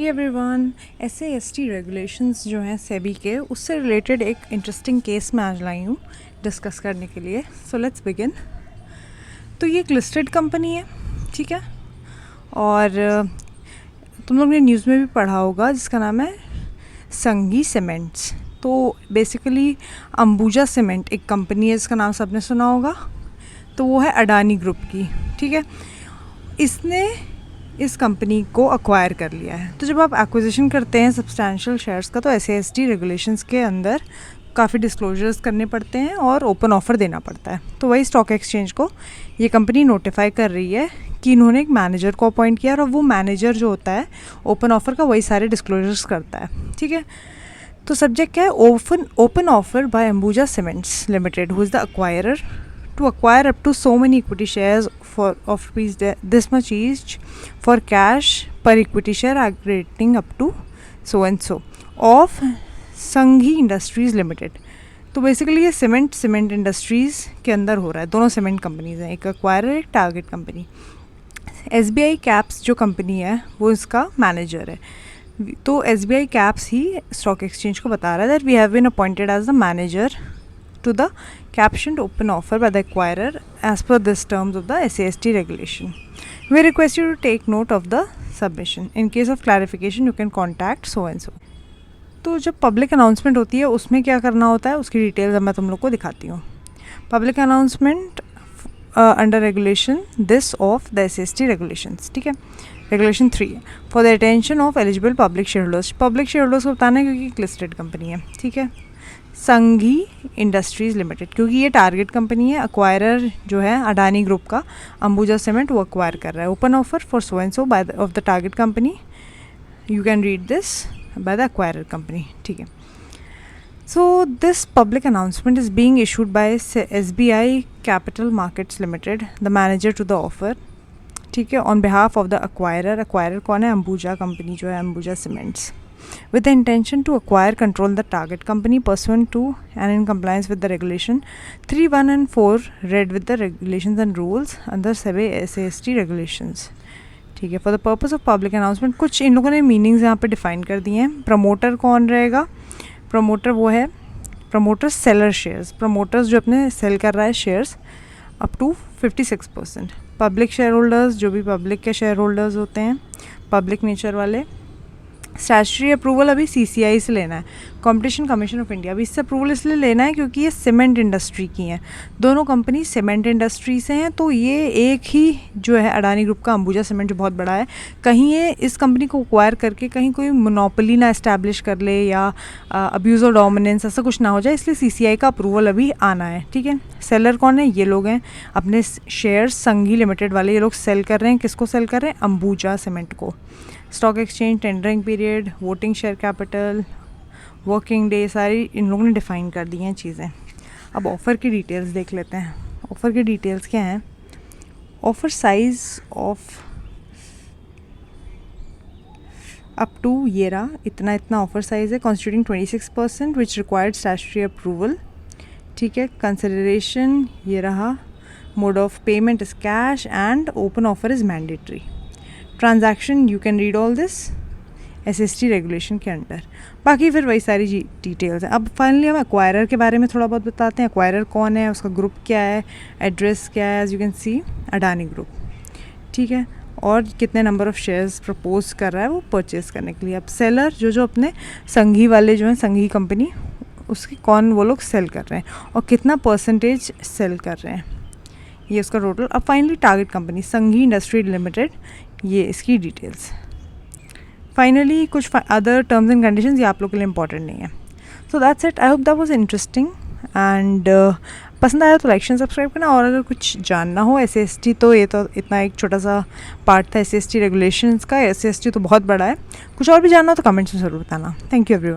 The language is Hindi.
एवरीवन, SAST रेगुलेशंस जो हैं सेबी के, उससे रिलेटेड एक इंटरेस्टिंग केस मैं आज लाई हूँ डिस्कस करने के लिए। So let's begin. तो ये एक लिस्टेड कंपनी है, ठीक है, और तुम लोग ने न्यूज़ में भी पढ़ा होगा जिसका नाम है संघी सीमेंट्स। तो बेसिकली अंबुजा सीमेंट एक कंपनी है जिसका नाम सबने सुना होगा। तो वो है अडानी ग्रुप की, ठीक है। इसने इस कंपनी को अक्वायर कर लिया है। तो जब आप एक्विजिशन करते हैं सब्सटैंशियल शेयर्स का, तो SAST रेगुलेशंस के अंदर काफ़ी डिस्क्लोजर्स करने पड़ते हैं और ओपन ऑफ़र देना पड़ता है। तो वही स्टॉक एक्सचेंज को ये कंपनी नोटिफाई कर रही है कि इन्होंने एक मैनेजर को अपॉइंट किया, और वो मैनेजर जो होता है ओपन ऑफ़र का वही सारे डिस्क्लोजर्स करता है, ठीक है। तो सब्जेक्ट क्या है? Open offer by Ambuja Cements Limited, who is the acquirer, to acquire up to so many equity shares of rupees this much each for cash per equity share aggregating up to so and so of Sanghi industries limited. तो बेसिकली ये सीमेंट इंडस्ट्रीज़ के अंदर हो रहा है। दोनों सीमेंट कंपनीज़ हैं, एक अक्वायरर एक टारगेट कंपनी। SBI कैप्स जो कंपनी है वो इसका मैनेजर है। तो SBI कैप्स ही स्टॉक एक्सचेंज को बता रहा है that we have been appointed as the manager to the captioned open offer by the acquirer as per this terms of the SAST regulation. We request you to take note of the submission. In case of clarification, you can contact so and so. तो जब पब्लिक अनाउंसमेंट होती है उसमें क्या करना होता है उसकी डिटेल्स अब मैं तुम लोग को दिखाती हूँ। Public announcement under regulation this of the SAST regulations, ठीक है। Regulation 3 for the attention of eligible public share holders. Public share holders को बताना है क्योंकि एक लिस्टेड कंपनी है, ठीक है। संघी इंडस्ट्रीज़ लिमिटेड, क्योंकि ये टारगेट कंपनी है। अक्वायरर जो है अडानी ग्रुप का अंबुजा सीमेंट, वो अक्वायर कर रहा है। Open offer for so and so by of the target company, you can read this by the acquirer company, ठीक है। So this public announcement is being issued by SBI Capital Markets Limited, the manager to the offer, ठीक है, on behalf of the acquirer. Acquirer कौन है? अंबुजा कंपनी जो है, Ambuja Cements, with the intention to acquire control the target company pursuant to and in compliance with the regulation 3, 1 and 4 read with the regulations and rules under SEBI SAST regulations, ठीक है। For the purpose of public announcement कुछ इन लोगों ने मीनिंग्स यहाँ पे डिफाइन कर दिए हैं। प्रमोटर कौन रहेगा? प्रमोटर वो है प्रमोटर सेलर शेयर्स, प्रमोटर्स जो अपने सेल कर रहा है shares up to 56%। Public share holders जो भी पब्लिक के शेयर होल्डर्स होते हैं, पब्लिक नेचर वाले। स्टैट्यूटरी अप्रूवल अभी CCI से लेना है, कंपटीशन कमीशन ऑफ इंडिया। अभी इससे अप्रूवल इसलिए लेना है क्योंकि ये सीमेंट इंडस्ट्री की हैं, दोनों कंपनी सीमेंट इंडस्ट्री से हैं। तो ये एक ही जो है अडानी ग्रुप का अंबुजा सीमेंट जो बहुत बड़ा है, कहीं ये इस कंपनी को एक्वायर करके कहीं कोई मोनोपोली ना इस्टेब्लिश कर ले या अब्यूज़ ऑफ डोमिनेंस ऐसा कुछ ना हो जाए, इसलिए CCI का अप्रूवल अभी आना है, ठीक है। सेलर कौन है? ये लोग हैं, अपने शेयर संघी लिमिटेड वाले ये लोग सेल कर रहे हैं। किसको सेल कर रहे हैं? अंबुजा सीमेंट को। Stock exchange, tendering period, voting share capital, working day, सारी इन लोगों ने डिफ़ाइन कर दी हैं चीज़ें। अब ऑफ़र की डिटेल्स देख लेते हैं। ऑफ़र की डिटेल्स क्या हैं? Offer size of up to ये रहा, इतना ऑफ़र साइज़ है, constituting 26% which required statutory approval, ठीक है। कंसिडरेशन ये रहा, mode of payment is cash and open offer is mandatory. Transaction you can read all this SAST regulation के अंडर। बाकी फिर वही सारी डिटेल्स हैं। अब फाइनली हम एक्वायरर के बारे में थोड़ा बहुत बताते हैं। एक्वायरर कौन है, उसका ग्रुप क्या है, एड्रेस क्या है, as you can see Adani group, ठीक है, और कितने नंबर ऑफ़ शेयर्स प्रपोज कर रहा है वो परचेज़ करने के लिए। अब सेलर जो अपने संघी वाले जो हैं, संघी कंपनी, उसकी कौन वो लोग सेल कर रहे हैं और कितना परसेंटेज सेल कर रहे हैं, ये उसका टोटल। अब फाइनली टारगेट कंपनी संघी इंडस्ट्री लिमिटेड, ये इसकी डिटेल्स। फाइनली कुछ अदर टर्म्स एंड कंडीशंस, ये आप लोग के लिए इंपॉर्टेंट नहीं है। So that's it. I hope that was interesting and पसंद आया तो लाइक एंड सब्सक्राइब करना। और अगर कुछ जानना हो SAST, तो ये तो इतना एक छोटा सा पार्ट था SAST रेगुलेशंस का। SAST तो बहुत बड़ा है। कुछ और भी जानना हो तो कमेंट्स में ज़रूर बताना। Thank you everyone.